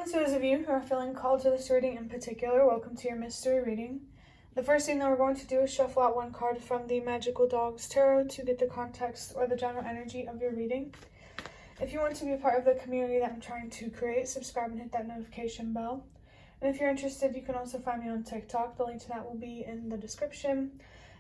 So those of you who are feeling called to this reading in particular, welcome to your mystery reading. The first thing that we're going to do is shuffle out one card from the Magical Dogs Tarot to get the context or the general energy of your reading. If you want to be a part of the community that I'm trying to create, subscribe and hit that notification bell. And if you're interested, you can also find me on TikTok. The link to that will be in the description.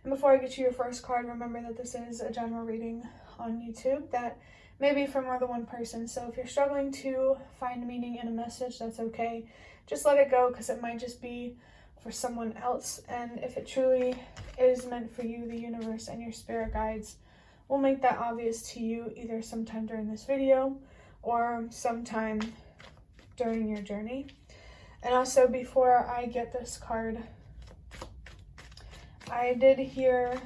And before I get you your first card, remember that this is a general reading on YouTube that may be for more than one person. So if you're struggling to find meaning in a message, that's okay. Just let it go, because it might just be for someone else. And if it truly is meant for you, the universe and your spirit guides will make that obvious to you either sometime during this video or sometime during your journey. And also, before I get this card, I did hear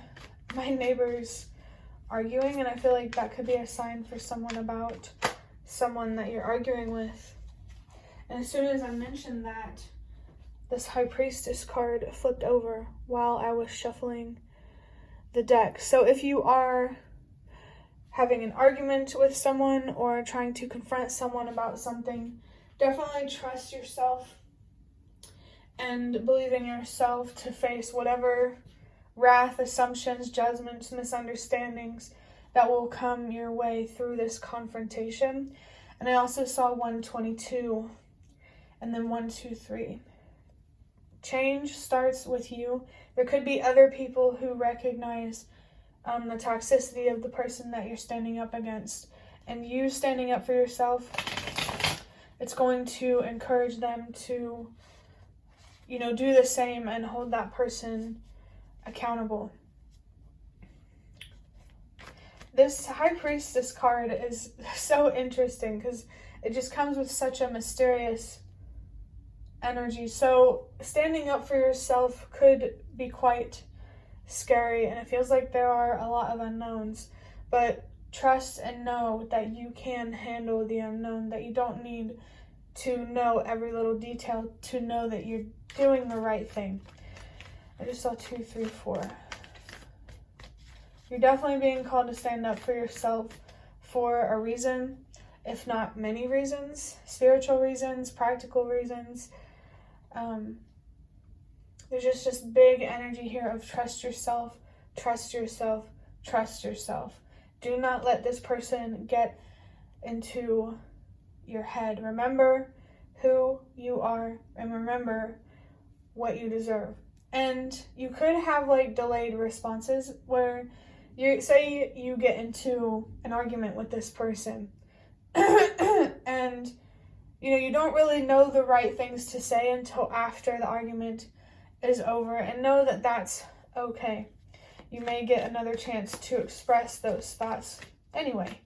my neighbors arguing, and I feel like that could be a sign for someone about someone that you're arguing with. And as soon as I mentioned that, this High Priestess card flipped over while I was shuffling the deck. So if you are having an argument with someone or trying to confront someone about something, definitely trust yourself and believe in yourself to face whatever wrath, assumptions, judgments, misunderstandings that will come your way through this confrontation. And I also saw 122 and then 123. Change starts with you. There could be other people who recognize the toxicity of the person that you're standing up against. And you standing up for yourself, it's going to encourage them to, do the same and hold that person accountable. This High Priestess card is so interesting because it just comes with such a mysterious energy. So standing up for yourself could be quite scary, and it feels like there are a lot of unknowns, but trust and know that you can handle the unknown, that you don't need to know every little detail to know that you're doing the right thing. I just saw 2, 3, 4. You're definitely being called to stand up for yourself for a reason, if not many reasons, spiritual reasons, practical reasons. There's just big energy here of trust yourself, trust yourself, trust yourself. Do not let this person get into your head. Remember who you are and remember what you deserve. And you could have delayed responses where say you get into an argument with this person and you don't really know the right things to say until after the argument is over, and know that that's okay. You may get another chance to express those thoughts anyway.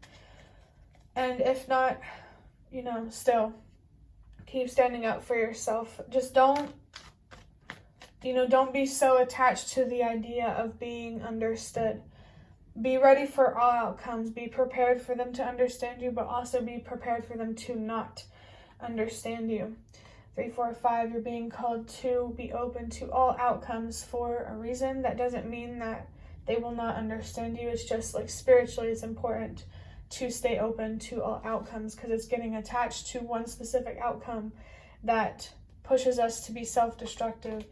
And if not, still keep standing up for yourself. Just don't be so attached to the idea of being understood. Be ready for all outcomes. Be prepared for them to understand you, but also be prepared for them to not understand you. 3, 4, 5, you're being called to be open to all outcomes for a reason. That doesn't mean that they will not understand you. It's just spiritually, it's important to stay open to all outcomes, because it's getting attached to one specific outcome that pushes us to be self-destructive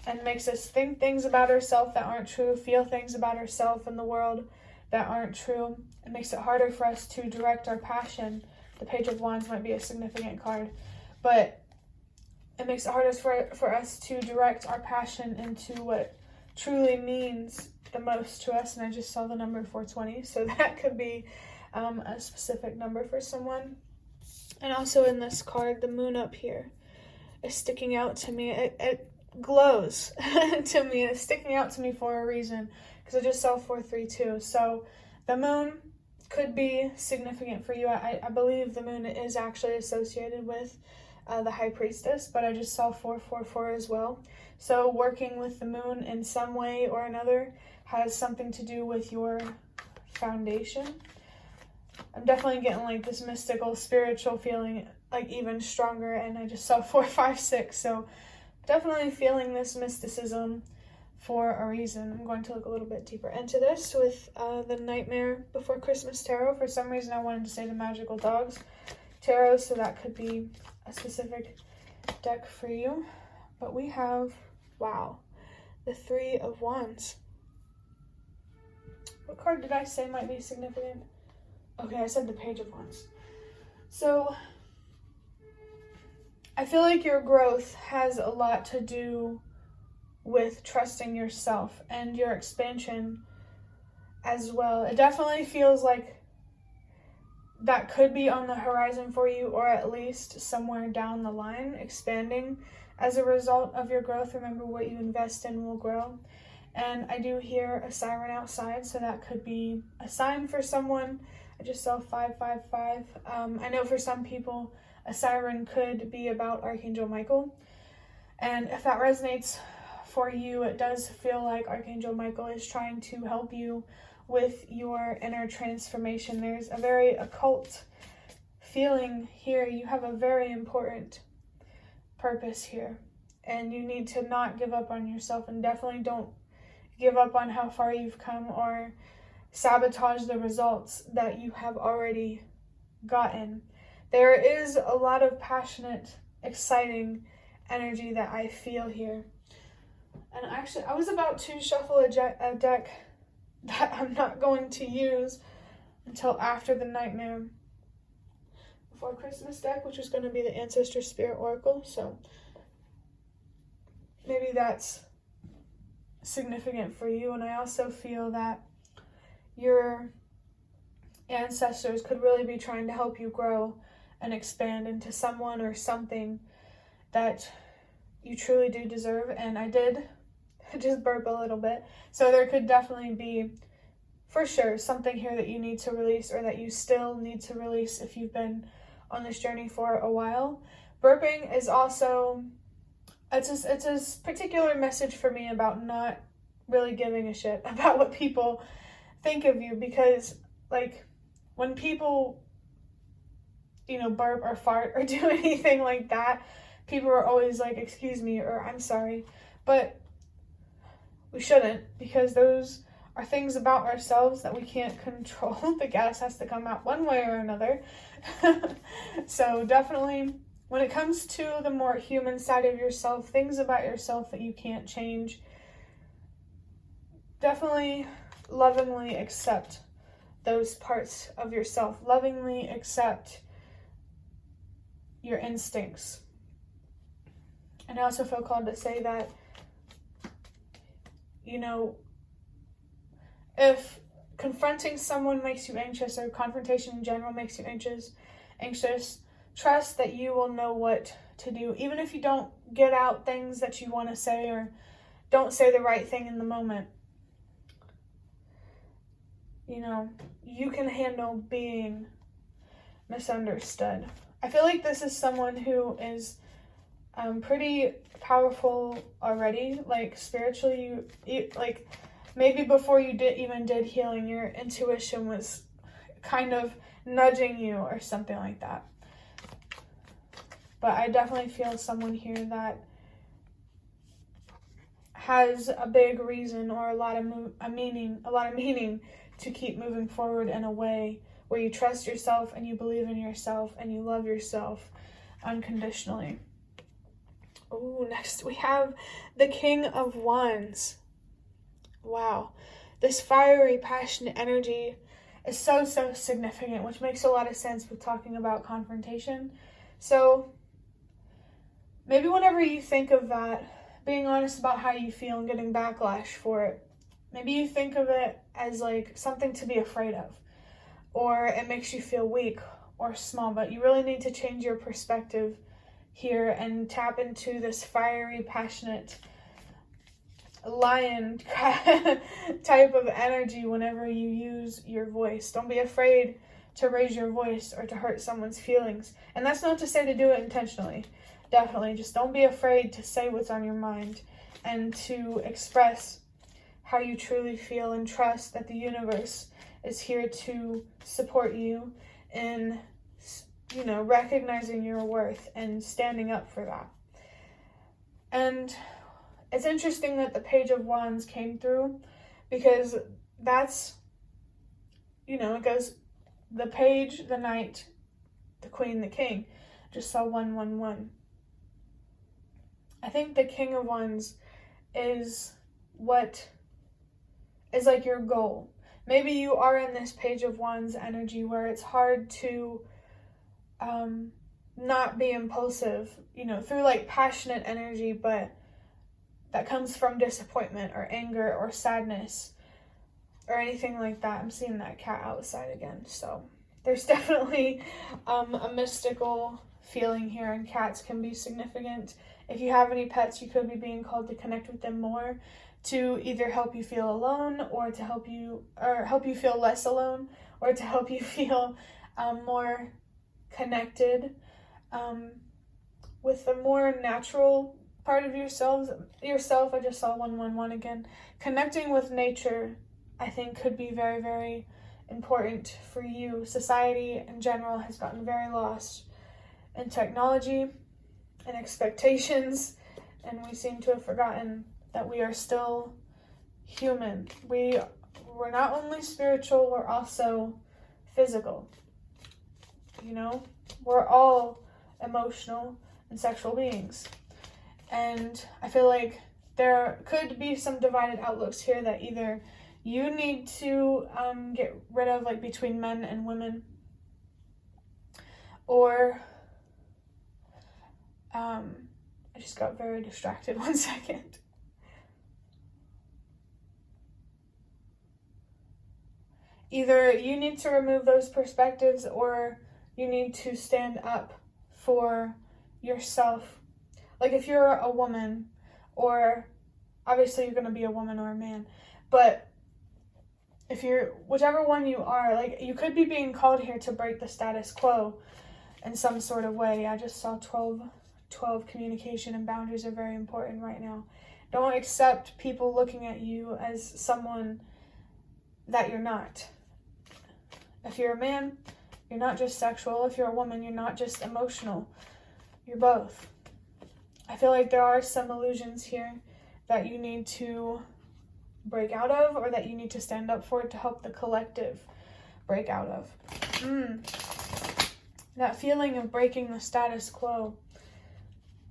and makes us think things about ourselves that aren't true, feel things about ourselves and the world that aren't true. It makes it harder for us to direct our passion. The Page of Wands might be a significant card, but it makes it harder for us to direct our passion into what truly means the most to us. And I just saw the number 420, so that could be a specific number for someone. And also in this card, the moon up here is sticking out to me. It glows to me. It's sticking out to me for a reason, because I just saw 432. So the moon could be significant for you. I believe the moon is actually associated with the High Priestess, but I just saw 444 as well. So working with the moon in some way or another has something to do with your foundation. I'm definitely getting this mystical, spiritual feeling even stronger, and I just saw 4, 5, 6. So definitely feeling this mysticism for a reason. I'm going to look a little bit deeper into this with the Nightmare Before Christmas Tarot. For some reason I wanted to say the Magical Dogs Tarot, so that could be a specific deck for you. But we have, wow, the Three of Wands. What card did I say might be significant? Okay, I said the Page of Wands. So I feel like your growth has a lot to do with trusting yourself and your expansion as well. It definitely feels like that could be on the horizon for you, or at least somewhere down the line, expanding as a result of your growth. Remember, what you invest in will grow. And I do hear a siren outside, so that could be a sign for someone. I just saw 555. I know for some people, a siren could be about Archangel Michael. And if that resonates for you, it does feel like Archangel Michael is trying to help you with your inner transformation. There's a very occult feeling here. You have a very important purpose here, and you need to not give up on yourself, and definitely don't give up on how far you've come or sabotage the results that you have already gotten. There is a lot of passionate, exciting energy that I feel here. And actually, I was about to shuffle a deck that I'm not going to use until after the Nightmare Before Christmas deck, which is going to be the Ancestor Spirit Oracle. So maybe that's significant for you. And I also feel that your ancestors could really be trying to help you grow and expand into someone or something that you truly do deserve. And I did just burp a little bit. So there could definitely be, for sure, something here that you need to release, or that you still need to release if you've been on this journey for a while. Burping is also, it's a particular message for me about not really giving a shit about what people think of you, because like when people, you know, burp or fart or do anything like that, people are always like, excuse me, or I'm sorry. But we shouldn't, because those are things about ourselves that we can't control. The gas has to come out one way or another. So definitely, when it comes to the more human side of yourself, things about yourself that you can't change, definitely lovingly accept those parts of yourself. Lovingly accept your instincts. And I also feel called to say that, you know, if confronting someone makes you anxious, or confrontation in general makes you anxious, trust that you will know what to do. Even if you don't get out things that you want to say, or don't say the right thing in the moment, you know, you can handle being misunderstood. I feel like this is someone who is pretty powerful already, like spiritually. You like, maybe before you did healing, your intuition was kind of nudging you or something like that. But I definitely feel someone here that has a big reason, or a lot of meaning to keep moving forward in a way where you trust yourself and you believe in yourself and you love yourself unconditionally. Oh, next we have the King of Wands. Wow. This fiery, passionate energy is so significant, which makes a lot of sense with talking about confrontation. So maybe whenever you think of that, being honest about how you feel and getting backlash for it, maybe you think of it as like something to be afraid of, or it makes you feel weak or small. But you really need to change your perspective here and tap into this fiery, passionate, lion type of energy whenever you use your voice. Don't be afraid to raise your voice or to hurt someone's feelings. And that's not to say to do it intentionally. Definitely, just don't be afraid to say what's on your mind and to express how you truly feel, and trust that the universe is here to support you in, you know, recognizing your worth and standing up for that. And it's interesting that the Page of Wands came through, because that's, you know, it goes the page, the knight, the queen, the king. Just saw 111. I think the King of Wands is what is like your goal. Maybe you are in this Page of Wands energy where it's hard to not be impulsive, through like passionate energy, but that comes from disappointment or anger or sadness or anything like that. I'm seeing that cat outside again. So there's definitely a mystical feeling here, and cats can be significant. If you have any pets, you could be being called to connect with them more, to either help you feel alone, or to help you feel less alone, or to help you feel more connected with the more natural part of yourself. I just saw 111 again. Connecting with nature, I think, could be very, very important for you. Society in general has gotten very lost in technology and expectations, and we seem to have forgotten that we are still human. We're not only spiritual, we're also physical. We're all emotional and sexual beings. And I feel like there could be some divided outlooks here that either you need to get rid of, like between men and women, or I just got very distracted. 1 second. Either you need to remove those perspectives, or you need to stand up for yourself. Like if you're a woman, or obviously you're going to be a woman or a man, but if you're whichever one you are, like you could be being called here to break the status quo in some sort of way. I just saw 12. Communication and boundaries are very important right now. Don't accept people looking at you as someone that you're not. If you're a man, you're not just sexual. If you're a woman, you're not just emotional. You're both. I feel like there are some illusions here that you need to break out of, or that you need to stand up for to help the collective break out of. That feeling of breaking the status quo,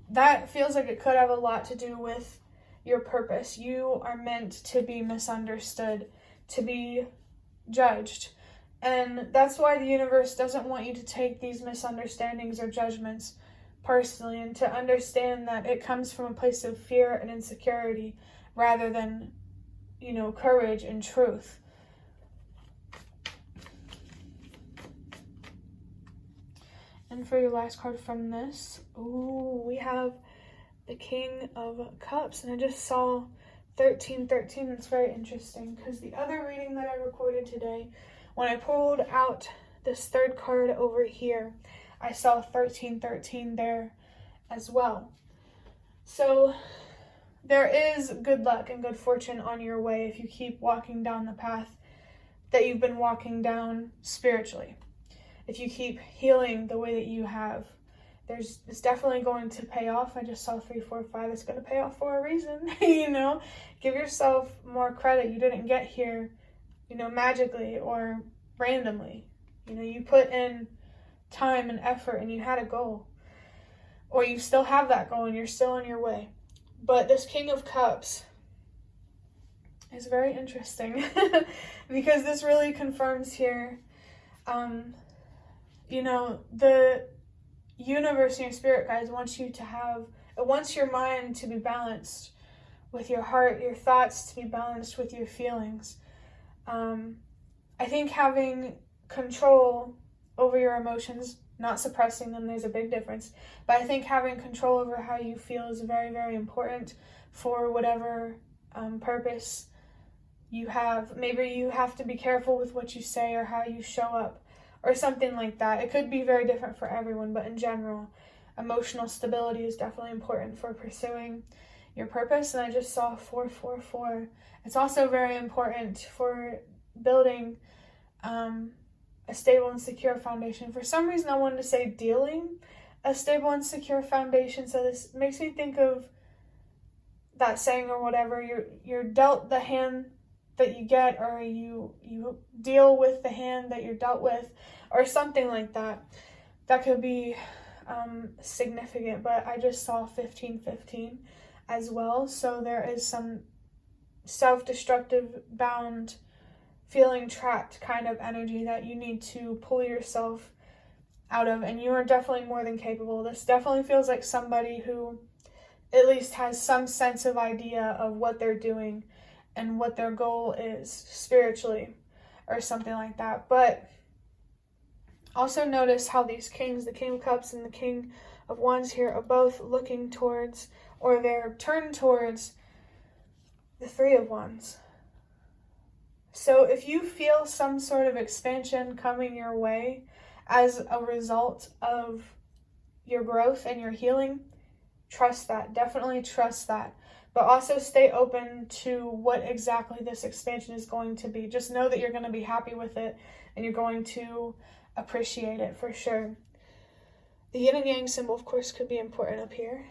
that feels like it could have a lot to do with your purpose. You are meant to be misunderstood, to be judged. And that's why the universe doesn't want you to take these misunderstandings or judgments personally, and to understand that it comes from a place of fear and insecurity rather than, courage and truth. And for your last card from this, we have the King of Cups, and I just saw 1313. It's very interesting because the other reading that I recorded today, when I pulled out this third card over here, I saw 1313 there as well. So there is good luck and good fortune on your way if you keep walking down the path that you've been walking down spiritually. If you keep healing the way that you have, it's definitely going to pay off. I just saw 345. It's going to pay off for a reason. Give yourself more credit. You didn't get here, magically or randomly. You put in time and effort, and you had a goal, or you still have that goal and you're still on your way. But this King of Cups is very interesting because this really confirms here, the universe and your spirit guides wants your mind to be balanced with your heart, your thoughts to be balanced with your feelings. I think having control over your emotions, not suppressing them, there's a big difference. But I think having control over how you feel is very, very important for whatever purpose you have. Maybe you have to be careful with what you say or how you show up or something like that. It could be very different for everyone, but in general, emotional stability is definitely important for pursuing your purpose. And I just saw 444. It's also very important for building a stable and secure foundation. For some reason, I wanted to say dealing a stable and secure foundation. So this makes me think of that saying or whatever. You're dealt the hand that you get, or you deal with the hand that you're dealt with, or something like that. That could be significant, but I just saw 1515 as well. So there is some self-destructive, bound, feeling trapped kind of energy that you need to pull yourself out of, and you are definitely more than capable. This definitely feels like somebody who at least has some sense of idea of what they're doing and what their goal is spiritually or something like that. But also notice how these kings, the King of Cups and the King of Wands here, are both looking towards, or they're turned towards, the Three of Wands. So if you feel some sort of expansion coming your way as a result of your growth and your healing, trust that. Definitely trust that. But also stay open to what exactly this expansion is going to be. Just know that you're going to be happy with it and you're going to appreciate it for sure. The yin and yang symbol, of course, could be important up here.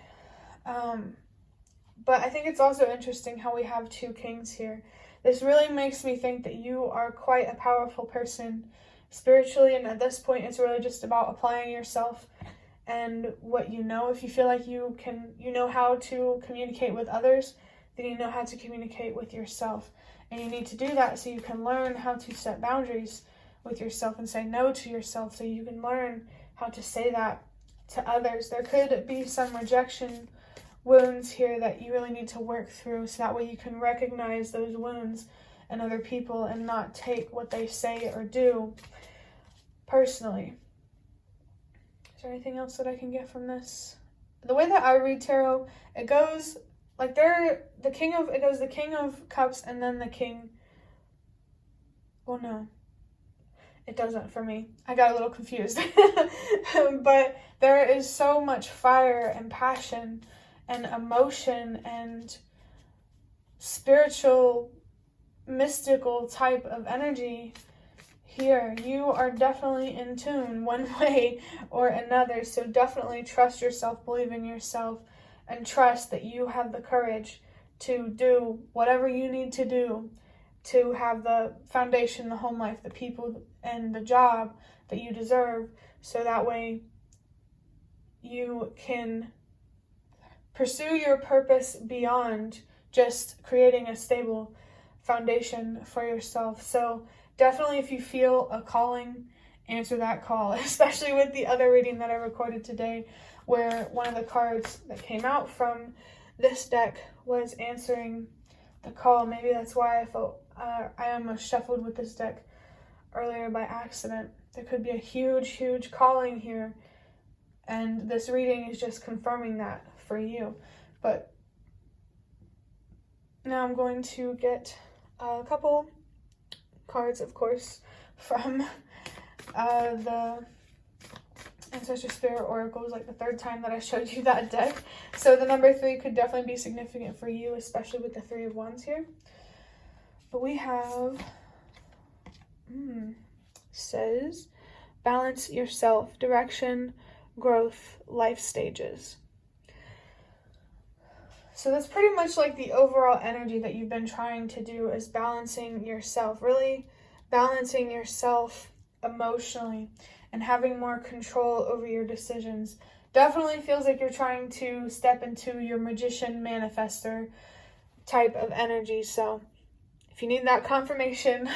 But I think it's also interesting how we have two kings here. This really makes me think that you are quite a powerful person spiritually, and at this point it's really just about applying yourself and what you know. If you feel like you know how to communicate with others, then you know how to communicate with yourself. And you need to do that so you can learn how to set boundaries with yourself and say no to yourself, so you can learn how to say that to others. There could be some rejection wounds here that you really need to work through, so that way you can recognize those wounds in other people and not take what they say or do personally. Is there anything else that I can get from this? The way that I read tarot, it goes like the King of Cups and then the King. Well, no, it doesn't for me. I got a little confused. But there is so much fire and passion and emotion and spiritual, mystical type of energy here. You are definitely in tune one way or another, so definitely trust yourself, believe in yourself, and trust that you have the courage to do whatever you need to do to have the foundation, the home life, the people, and the job that you deserve, so that way you can pursue your purpose beyond just creating a stable foundation for yourself. So definitely, if you feel a calling, answer that call, especially with the other reading that I recorded today, where one of the cards that came out from this deck was answering the call. Maybe that's why I felt I almost shuffled with this deck earlier by accident. There could be a huge calling here, and this reading is just confirming that for you. But now I'm going to get a couple cards, of course, from the Ancestor Spirit Oracles, like the third time that I showed you that deck. So the number 3 could definitely be significant for you, especially with the Three of Wands here. But we have, says, balance yourself, direction, growth, life stages. So that's pretty much like the overall energy that you've been trying to do, is balancing yourself, really balancing yourself emotionally and having more control over your decisions. Definitely feels like you're trying to step into your magician manifester type of energy. So if you need that confirmation,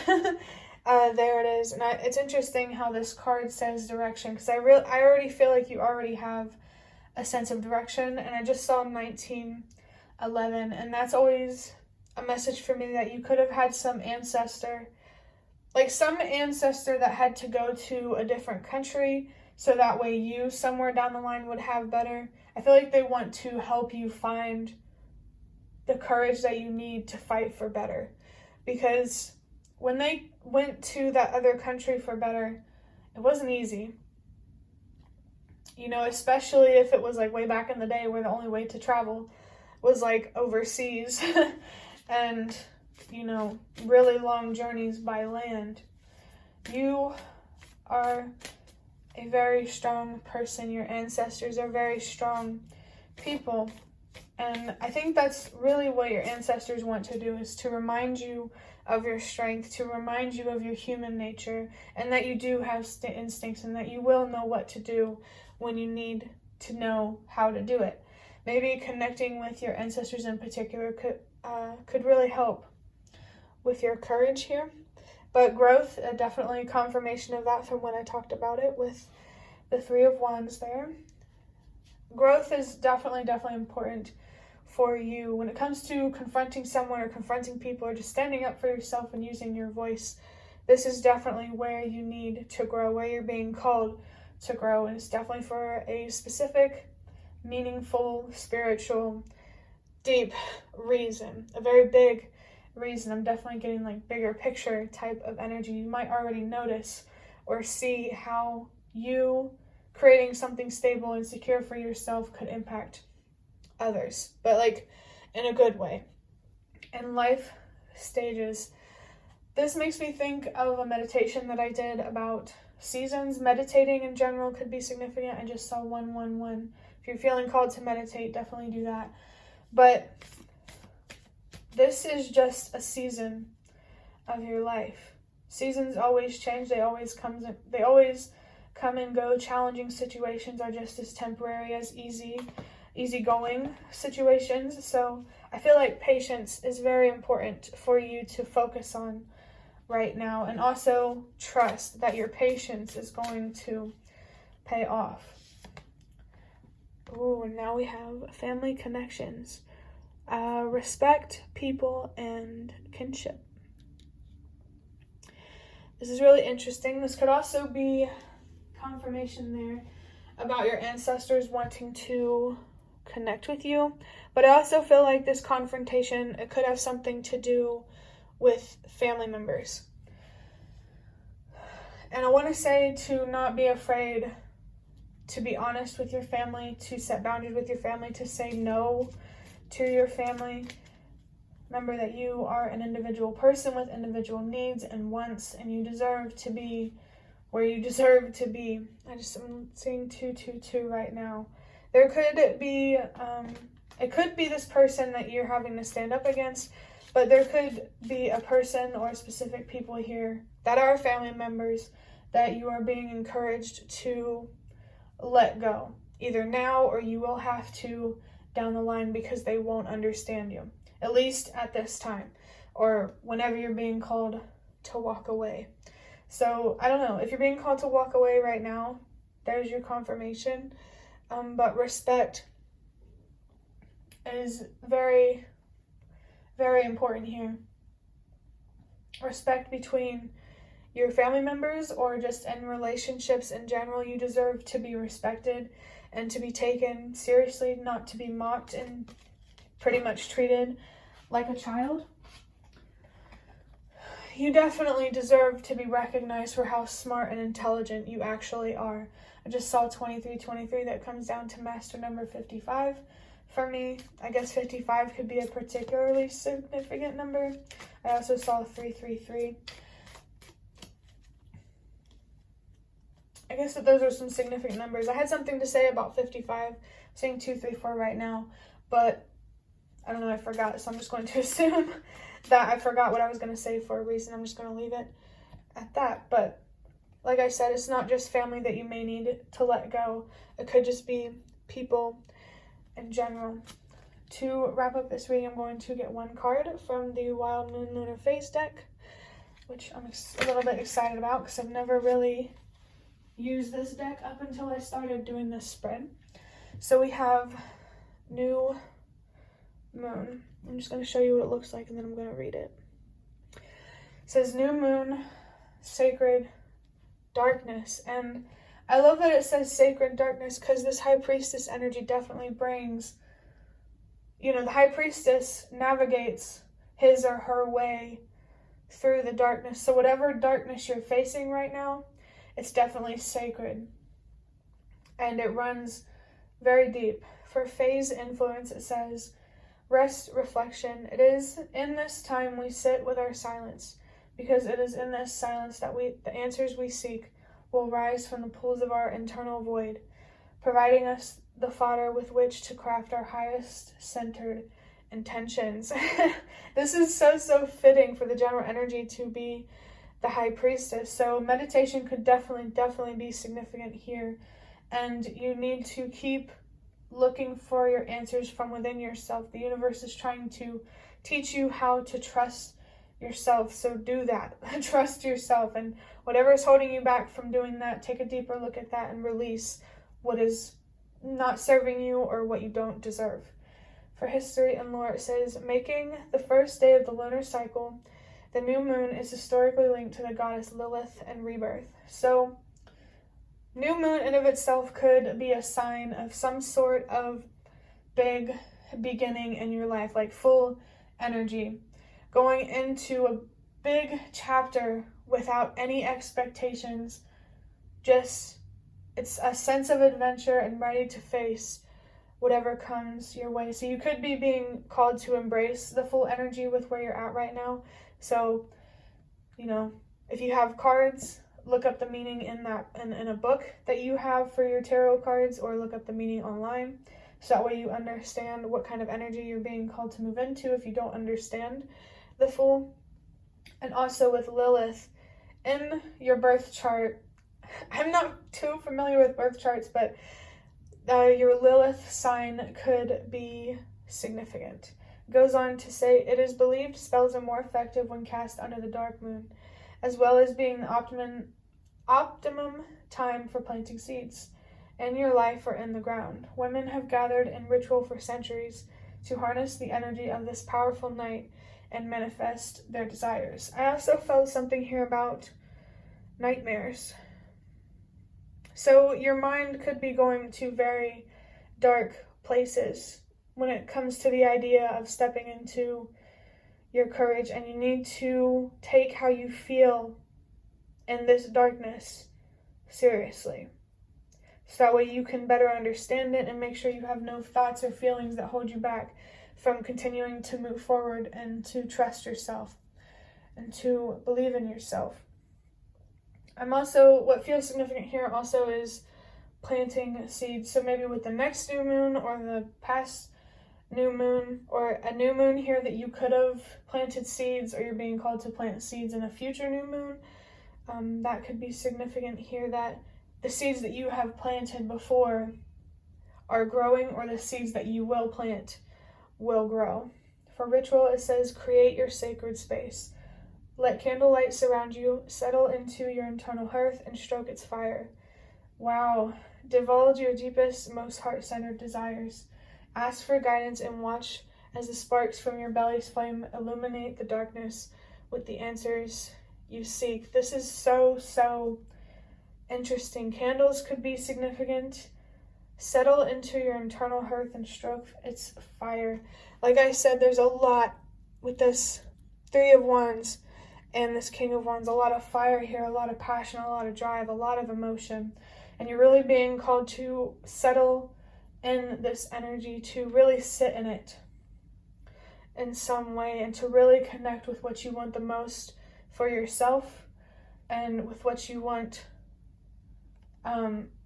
there it is. And it's interesting how this card says direction, because I already feel like you already have a sense of direction. And I just saw 1911, and that's always a message for me that you could have had some ancestor that had to go to a different country, so that way you somewhere down the line would have better. I feel like they want to help you find the courage that you need to fight for better, because when they went to that other country for better, it wasn't easy. You know, especially if it was like way back in the day where the only way to travel was like overseas and, you know, really long journeys by land. You are a very strong person. Your ancestors are very strong people. And I think that's really what your ancestors want to do, is to remind you of your strength, to remind you of your human nature, and that you do have instincts and that you will know what to do when you need to know how to do it. Maybe connecting with your ancestors in particular could really help with your courage here. But growth, definitely confirmation of that from when I talked about it with the Three of Wands there. Growth is definitely important for you when it comes to confronting someone or confronting people or just standing up for yourself and using your voice. This is definitely where you need to grow, where you're being called to grow, and it's definitely for a specific, meaningful, spiritual, deep reason, a very big reason. I'm definitely getting like bigger picture type of energy. You might already notice or see how you creating something stable and secure for yourself could impact others, but like in a good way. In life stages, this makes me think of a meditation that I did about seasons. Meditating in general could be significant. I just saw 111. If you're feeling called to meditate, definitely do that. But this is just a season of your life. Seasons always change. They always come and go. Challenging situations are just as temporary as easygoing situations. So I feel like patience is very important for you to focus on right now, and also trust that your patience is going to pay off. Ooh, and now we have family connections, respect, people, and kinship. This is really interesting. This could also be confirmation there about your ancestors wanting to connect with you, but I also feel like this confrontation, it could have something to do with family members. And I want to say to not be afraid to be honest with your family, to set boundaries with your family, to say no to your family. Remember that you are an individual person with individual needs and wants, and you deserve to be where you deserve to be. I'm seeing 222 right now. There could be, it could be this person that you're having to stand up against, but there could be a person or specific people here that are family members that you are being encouraged to let go, either now or you will have to down the line, because they won't understand you, at least at this time, or whenever you're being called to walk away. So I don't know, if you're being called to walk away right now, there's your confirmation. But respect is very, very important here. Respect between your family members or just in relationships in general. You deserve to be respected and to be taken seriously, not to be mocked and pretty much treated like a child. You definitely deserve to be recognized for how smart and intelligent you actually are. I just saw 2323, that comes down to master number 55. For me, I guess 55 could be a particularly significant number. I also saw 333. I guess that those are some significant numbers. I had something to say about 55. I'm saying 234 right now, but I don't know, I forgot, so I'm just going to assume that I forgot what I was going to say for a reason. I'm just going to leave it at that. But like I said, it's not just family that you may need to let go. It could just be people in general. To wrap up this reading, I'm going to get one card from the Wild Moon Lunar Phase deck, which I'm a little bit excited about because I've never really used this deck up until I started doing this spread. So we have New Moon. I'm just going to show you what it looks like and then I'm going to read it. It says New Moon, Sacred Darkness. And I love that it says Sacred Darkness because this High Priestess energy definitely brings, the High Priestess navigates his or her way through the darkness. So whatever darkness you're facing right now, it's definitely sacred. And it runs very deep. For phase influence, it says, rest, reflection. It is in this time we sit with our silence, because it is in this silence that the answers we seek will rise from the pools of our internal void, providing us the fodder with which to craft our highest centered intentions. This is so fitting for the general energy to be the High Priestess. So meditation could definitely be significant here and you need to keep looking for your answers from within yourself. The universe is trying to teach you how to trust yourself, so do that. Trust yourself, and whatever is holding you back from doing that, take a deeper look at that and release what is not serving you or what you don't deserve. For history and lore, it says, making the first day of the lunar cycle, the new moon is historically linked to the goddess Lilith and rebirth. So new moon in of itself could be a sign of some sort of big beginning in your life, like full energy, going into a big chapter without any expectations. Just, it's a sense of adventure and ready to face whatever comes your way. So you could be being called to embrace the full energy with where you're at right now. So, if you have cards, look up the meaning in a book that you have for your tarot cards, or look up the meaning online. So that way you understand what kind of energy you're being called to move into if you don't understand the full. And also with Lilith, in your birth chart, I'm not too familiar with birth charts, but your Lilith sign could be significant. It goes on to say, it is believed spells are more effective when cast under the dark moon, as well as being the optimum time for planting seeds in your life or in the ground. Women have gathered in ritual for centuries to harness the energy of this powerful night and manifest their desires. I also felt something here about nightmares. So your mind could be going to very dark places when it comes to the idea of stepping into your courage, and you need to take how you feel in this darkness seriously. So that way you can better understand it and make sure you have no thoughts or feelings that hold you back from continuing to move forward and to trust yourself and to believe in yourself. What feels significant here also is planting seeds. So maybe with the next new moon or the past new moon, or a new moon here that you could have planted seeds, or you're being called to plant seeds in a future new moon, that could be significant here, that the seeds that you have planted before are growing, or the seeds that you will plant will grow. For ritual, it says, create your sacred space. Let candlelight surround you, settle into your internal hearth, and stroke its fire. Wow. Divulge your deepest, most heart-centered desires. Ask for guidance and watch as the sparks from your belly's flame illuminate the darkness with the answers you seek. This is so interesting. Candles could be significant. Settle into your internal hearth and stroke its fire. Like I said, there's a lot with this Three of Wands and this King of Wands. A lot of fire here, a lot of passion, a lot of drive, a lot of emotion. And you're really being called to settle in this energy, to really sit in it in some way, and to really connect with what you want the most for yourself and with what you want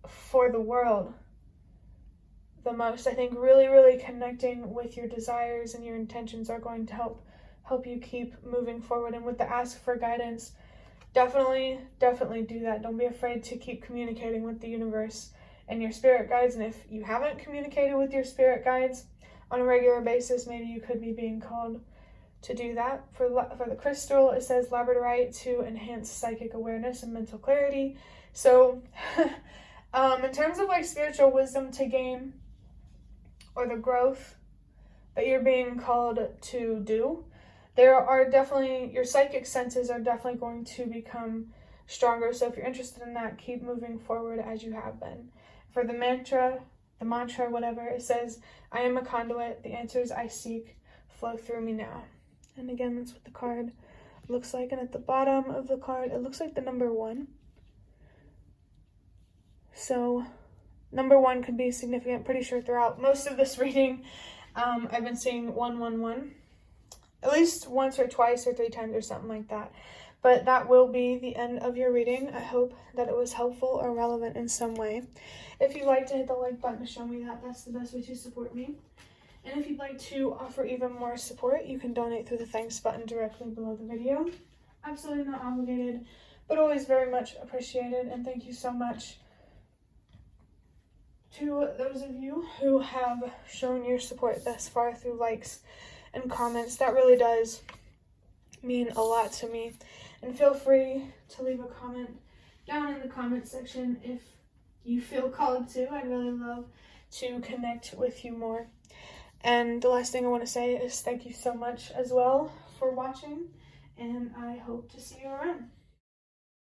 for the world the most. I think really connecting with your desires and your intentions are going to help you keep moving forward. And with the ask for guidance, definitely do that. Don't be afraid to keep communicating with the universe and your spirit guides. And if you haven't communicated with your spirit guides on a regular basis, maybe you could be being called to do that. For the crystal, it says labradorite to enhance psychic awareness and mental clarity. So in terms of like spiritual wisdom to gain, or the growth that you're being called to do, there are definitely, your psychic senses are definitely going to become stronger. So if you're interested in that, keep moving forward as you have been. For the mantra, whatever, it says, I am a conduit. The answers I seek flow through me now. And again, that's what the card looks like. And at the bottom of the card, it looks like the number 1. So number 1 could be significant. Pretty sure throughout most of this reading, I've been seeing 111. At least once or twice or 3 times or something like that. But that will be the end of your reading. I hope that it was helpful or relevant in some way. If you'd like to hit the like button to show me that, that's the best way to support me. And if you'd like to offer even more support, you can donate through the thanks button directly below the video. Absolutely not obligated, but always very much appreciated. And thank you so much to those of you who have shown your support thus far through likes and comments. That really does mean a lot to me. And feel free to leave a comment down in the comment section if you feel called to. I'd really love to connect with you more. And the last thing I want to say is thank you so much as well for watching, and I hope to see you around.